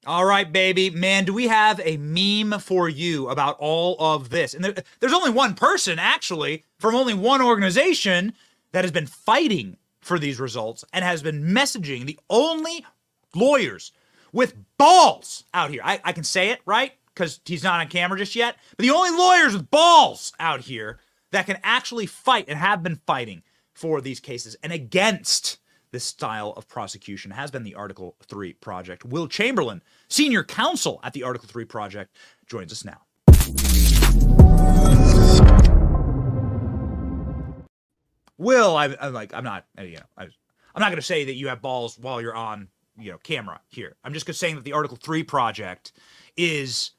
All right, baby. Man, do we have a meme for you about all of this? And there's only one person, actually, from only one organization that has been fighting for these results and has been messaging. The only lawyers with balls out here. I can say it, right? Because he's not on camera just yet. But the only lawyers with balls out here that can actually fight and have been fighting for these cases and against this style of prosecution has been the Article 3 Project. Will Chamberlain, senior counsel at the Article 3 Project, joins us now. Will, I'm not going to say that you have balls while you're on, camera here. I'm just saying that the Article 3 Project is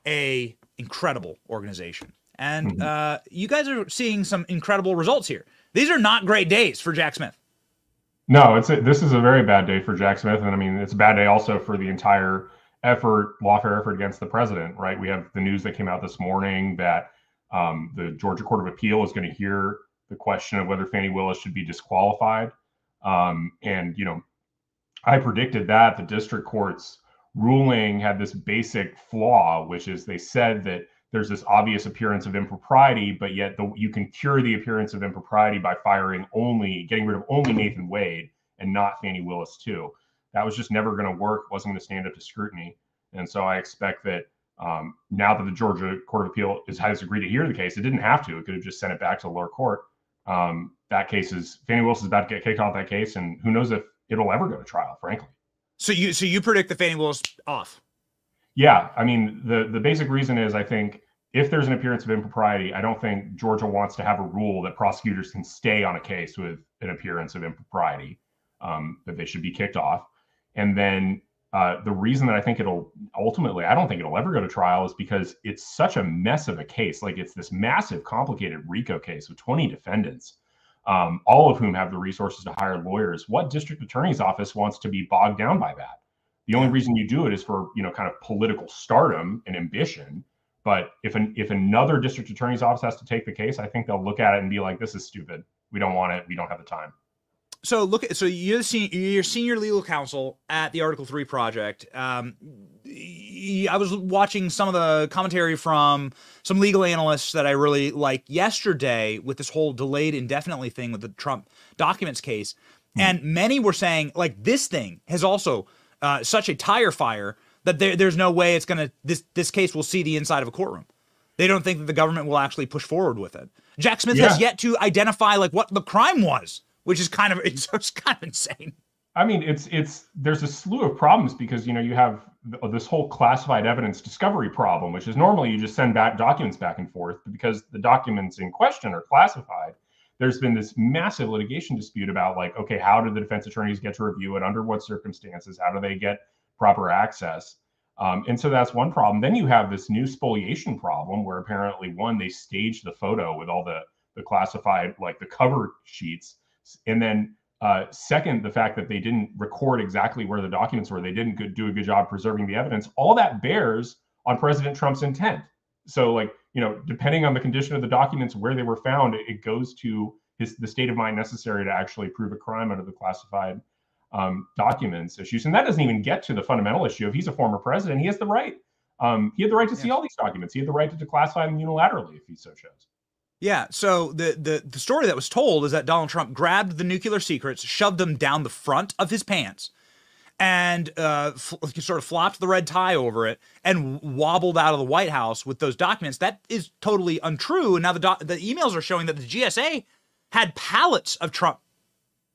a incredible organization. And you guys are seeing some incredible results here. These are not great days for Jack Smith. No, this is a very bad day for Jack Smith. And I mean, it's a bad day also for the entire lawfare effort against the president, right? We have the news that came out this morning that the Georgia Court of Appeal is going to hear the question of whether Fani Willis should be disqualified. I predicted that the district court's ruling had this basic flaw, which is they said that there's this obvious appearance of impropriety, but yet you can cure the appearance of impropriety by getting rid of only Nathan Wade and not Fani Willis too. That was just never going to work, wasn't going to stand up to scrutiny. And so I expect that now that the Georgia Court of Appeal has agreed to hear the case, it didn't have to. It could have just sent it back to the lower court. Fani Willis is about to get kicked off that case, and who knows if it'll ever go to trial, frankly. So you predict the Fani Willis off? Yeah, I mean, the basic reason is I think if there's an appearance of impropriety, I don't think Georgia wants to have a rule that prosecutors can stay on a case with an appearance of impropriety, that they should be kicked off. And then the reason that I think I don't think it'll ever go to trial is because it's such a mess of a case. Like, it's this massive, complicated RICO case with 20 defendants, all of whom have the resources to hire lawyers. What district attorney's office wants to be bogged down by that? The only reason you do it is for, kind of political stardom and ambition. But if another district attorney's office has to take the case, I think they'll look at it and be like, this is stupid. We don't want it. We don't have the time. So you're senior legal counsel at the Article 3 Project. I was watching some of the commentary from some legal analysts that I really like yesterday with this whole delayed indefinitely thing with the Trump documents case. And many were saying, like, this thing has also such a tire fire that there's no way it's going to, this case will see the inside of a courtroom. They don't think that the government will actually push forward with it. Jack Smith has yet to identify like what the crime was, which is kind of insane. I mean, there's a slew of problems because, you have this whole classified evidence discovery problem, which is normally you just send back documents back and forth, but because the documents in question are classified, there's been this massive litigation dispute about, like, okay, how do the defense attorneys get to review it? Under what circumstances? How do they get proper access? And so that's one problem. Then you have this new spoliation problem where apparently, one, they staged the photo with all the classified, like the cover sheets. And then second, the fact that they didn't record exactly where the documents were, they didn't do a good job preserving the evidence. All that bears on President Trump's intent. So, like, depending on the condition of the documents, where they were found, it goes to the state of mind necessary to actually prove a crime under the classified documents issues. And that doesn't even get to the fundamental issue of he's a former president. He has the right. He had the right to see all these documents. He had the right to declassify them unilaterally if he so chose. Yeah, so the story that was told is that Donald Trump grabbed the nuclear secrets, shoved them down the front of his pants, and sort of flopped the red tie over it and wobbled out of the White House with those documents. That is totally untrue. And now the emails are showing that the GSA had pallets of Trump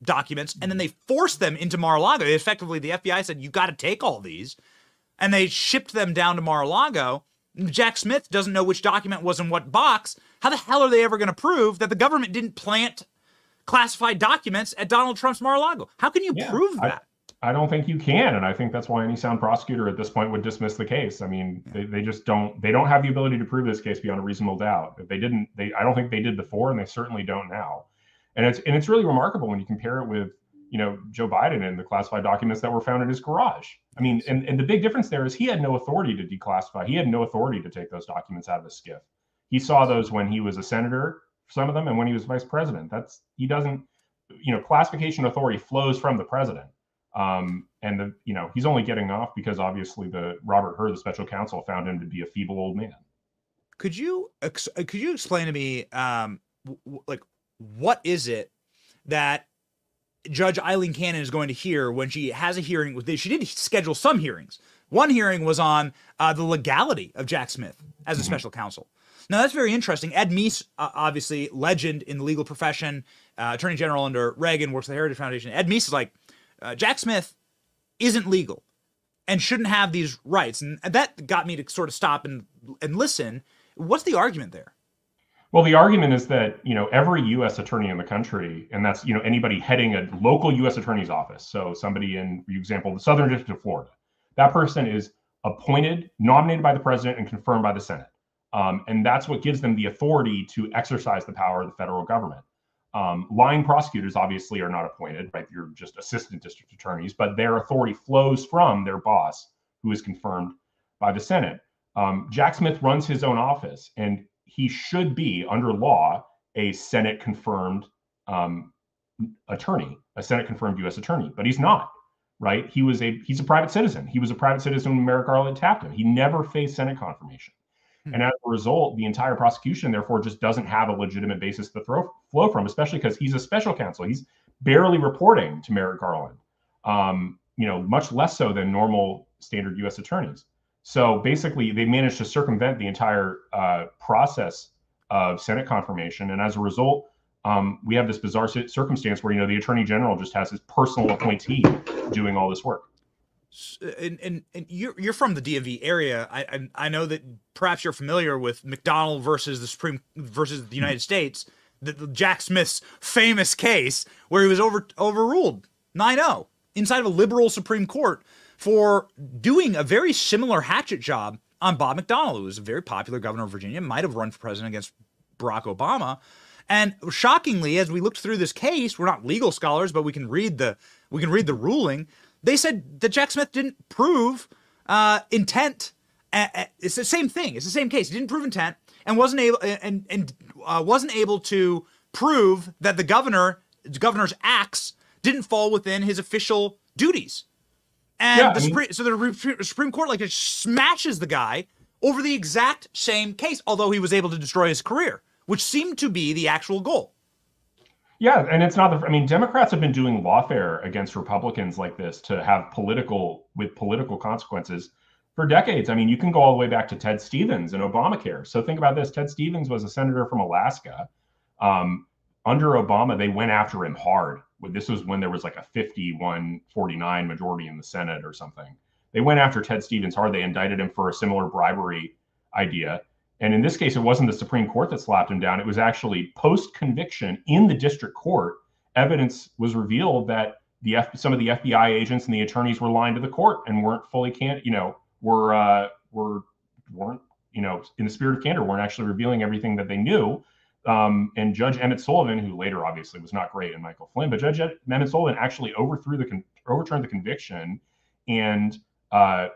documents, and then they forced them into Mar-a-Lago. Effectively, the FBI said, you got to take all these, and they shipped them down to Mar-a-Lago. Jack Smith doesn't know which document was in what box. How the hell are they ever going to prove that the government didn't plant classified documents at Donald Trump's Mar-a-Lago? How can you prove that? I don't think you can, and I think that's why any sound prosecutor at this point would dismiss the case. I mean, they just don't. They don't have the ability to prove this case beyond a reasonable doubt. If they didn't, I don't think they did before, and they certainly don't now. And it's really remarkable when you compare it with, Joe Biden and the classified documents that were found in his garage. I mean, and the big difference there is he had no authority to declassify. He had no authority to take those documents out of his SCIF. He saw those when he was a senator, some of them, and when he was vice president. He doesn't, classification authority flows from the president. And he's only getting off because obviously the Robert Hur, the special counsel, found him to be a feeble old man. Could you explain to me, like, what is it that Judge Eileen Cannon is going to hear when she has a hearing? She did schedule some hearings. One hearing was on the legality of Jack Smith as a special counsel. Now, that's very interesting. Ed Meese, obviously legend in the legal profession, attorney general under Reagan, works at the Heritage Foundation. Ed Meese is like, Jack Smith isn't legal and shouldn't have these rights. And that got me to sort of stop and listen. What's the argument there? Well, the argument is that, every U.S. attorney in the country, and that's, anybody heading a local U.S. attorney's office. So somebody in, for example, the Southern District of Florida, that person is appointed, nominated by the president, and confirmed by the Senate. And that's what gives them the authority to exercise the power of the federal government. Line prosecutors obviously are not appointed, right? You're just assistant district attorneys, but their authority flows from their boss, who is confirmed by the Senate. Jack Smith runs his own office, and he should be, under law, a Senate confirmed attorney, a Senate confirmed U.S. attorney, but he's not, right? He's a private citizen. He was a private citizen when Merrick Garland tapped him. He never faced Senate confirmation. And as a result, the entire prosecution, therefore, just doesn't have a legitimate basis to flow from, especially because he's a special counsel. He's barely reporting to Merrick Garland, much less so than normal standard U.S. attorneys. So basically, they managed to circumvent the entire process of Senate confirmation. And as a result, we have this bizarre circumstance where, the attorney general just has his personal appointee doing all this work. And you're from the DMV area. I know that perhaps you're familiar with McDonnell versus the United States, the Jack Smith's famous case where he was overruled 9-0 inside of a liberal Supreme Court for doing a very similar hatchet job on Bob McDonnell, who was a very popular governor of Virginia, might have run for president against Barack Obama. And shockingly, as we looked through this case, we're not legal scholars, but we can read the ruling. They said that Jack Smith didn't prove intent. It's the same thing. It's the same case. He didn't prove intent and wasn't able to prove that the governor's acts didn't fall within his official duties. And the Supreme Court just smashes the guy over the exact same case, although he was able to destroy his career, which seemed to be the actual goal. Yeah, and it's not Democrats have been doing lawfare against Republicans like this to have political consequences for decades. You can go all the way back to Ted Stevens and Obamacare. So think about this. Ted Stevens was a senator from Alaska. Under Obama, they went after him hard. This was when there was like a 51-49 majority in the Senate or something. They went after Ted Stevens hard. They indicted him for a similar bribery idea. And in this case, it wasn't the Supreme Court that slapped him down. It was actually post-conviction in the district court. Evidence was revealed that some of the FBI agents and the attorneys were lying to the court and weren't fully weren't in the spirit of candor, weren't actually revealing everything that they knew. And Judge Emmett Sullivan, who later obviously was not great in Michael Flynn, but Judge Emmett Sullivan actually overturned the conviction. And I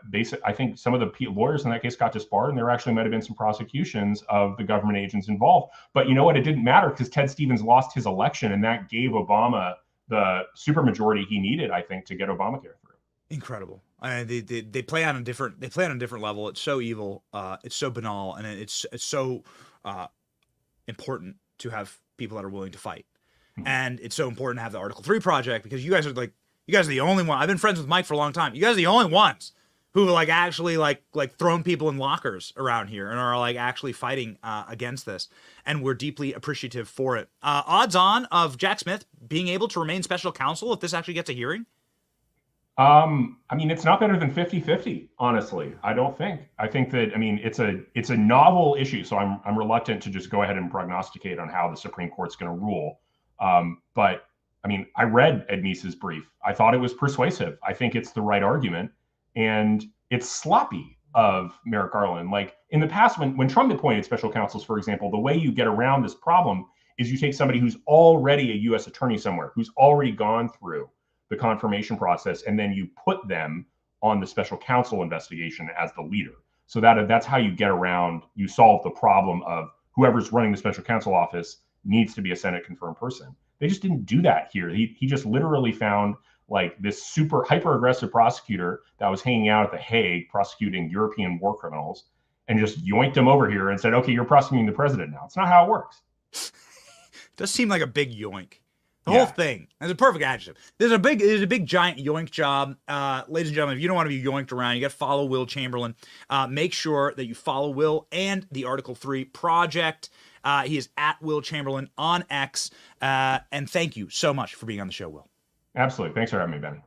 think some of the lawyers in that case got disbarred, and there actually might have been some prosecutions of the government agents involved. But you know what? It didn't matter because Ted Stevens lost his election, and that gave Obama the supermajority he needed, I think, to get Obamacare through. Incredible. They play on a different level. It's so evil. It's so banal, and it's so important to have people that are willing to fight. Mm-hmm. And it's so important to have the Article 3 project because you guys are the only one. I've been friends with Mike for a long time. You guys are the only ones who actually thrown people in lockers around here and are actually fighting against this. And we're deeply appreciative for it. Odds on of Jack Smith being able to remain special counsel if this actually gets a hearing? It's not better than 50-50, honestly. I don't think. I think that, it's a novel issue. So I'm reluctant to just go ahead and prognosticate on how the Supreme Court's going to rule. But I read Ed Meese's brief. I thought it was persuasive. I think it's the right argument. And it's sloppy of Merrick Garland. Like in the past, when Trump appointed special counsels, for example, the way you get around this problem is you take somebody who's already a U.S. attorney somewhere, who's already gone through the confirmation process, and then you put them on the special counsel investigation as the leader. So that's how you get around, you solve the problem of whoever's running the special counsel office needs to be a Senate confirmed person. They just didn't do that here. He just literally found like this super hyper aggressive prosecutor that was hanging out at The Hague prosecuting European war criminals and just yoinked him over here and said, okay, you're prosecuting the president now. It's not how it works. It does seem like a big yoink. The whole thing. That's a perfect adjective. There's a big giant yoink job. Ladies and gentlemen, if you don't want to be yoinked around, you got to follow Will Chamberlain. Make sure that you follow Will and the Article 3 Project. He is at Will Chamberlain on X. And thank you so much for being on the show, Will. Absolutely. Thanks for having me, Ben.